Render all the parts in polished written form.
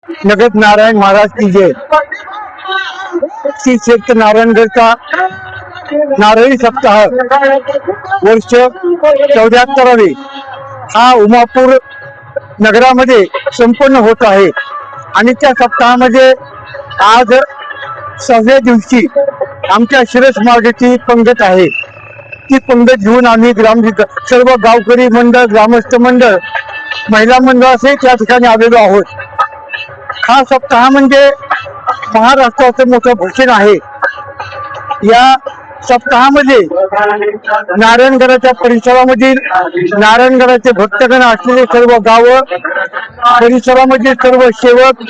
नगद नारायण महाराज की जय। श्री क्षेत्र नारायणगढ़ नारळी सप्ताह वर्ष 74वे हा उमापूर नगरामध्ये संपन्न होत आहे आणि त्या सप्ताहामध्ये आज 6व्या दिवशी आमच्या शिरस मार्गाची पंगत आहे। ती पंगत घेऊन आम्ही सर्व गावकरी मंडळ, ग्रामस्थ मंडळ, महिला मंडळ असे त्या ठिकाणी आलेलो आहोत। हा सप्ताह म्हणजे महाराष्ट्राचं मोठं भूषण आहे। या सप्ताहामध्ये नारायणगडाच्या परिसरामधील नारायणगडाचे भक्तगण असलेले सर्व गावं, परिसरामधील सर्व सेवक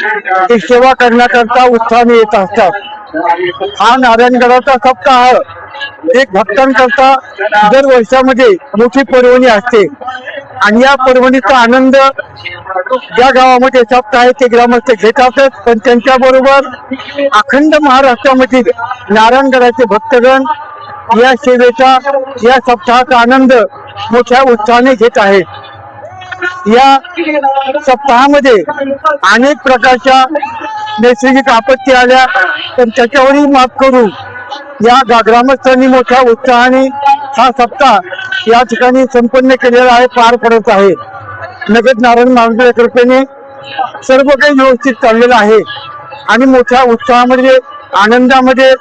हे सेवा करण्याकरता उत्साहाने येत असतात। हा नारायणगडाचा सप्ताह एक भक्तांकरता दर वर्षामध्ये मोठी पर्वणी असते आणि या पर्वणीचा आनंद ज्या गावामध्ये सप्ताह आहे ते ग्रामस्थ घेतातच, पण त्यांच्याबरोबर अखंड महाराष्ट्रामधील नारायणगडाचे भक्तगण या सेवेचा, या सप्ताहाचा आनंद मोठ्या उत्साहाने घेत आहेत। या सप्ताहामध्ये अनेक प्रकारच्या नैसर्गिक आपत्ती आल्या, पण त्याच्यावरही मात करून या ग्रामस्थांनी मोठ्या उत्साहाने हा सप्ताह या ठिकाणी संपन्न केलेला आहे, पार पडत आहे। नगद नारायण महाराजांच्या कृपेने सर्व काही व्यवस्थित चाललेलं आहे आणि मोठ्या उत्साहामध्ये, आनंदामध्ये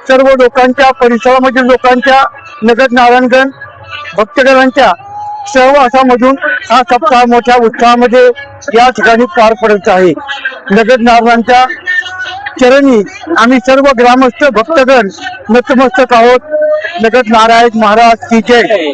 सर्व लोकांच्या, परिसरामधील लोकांच्या, नगद नारायणगण भक्तगणांच्या सहवासामधून हा सप्ताह मोठ्या उत्साहामध्ये या ठिकाणी पार पडत आहे। नगद नारायणांच्या चरणी आम्ही सर्व ग्रामस्थ भक्तगण नतमस्तक आहोत। नगद नारायण महाराज की जय।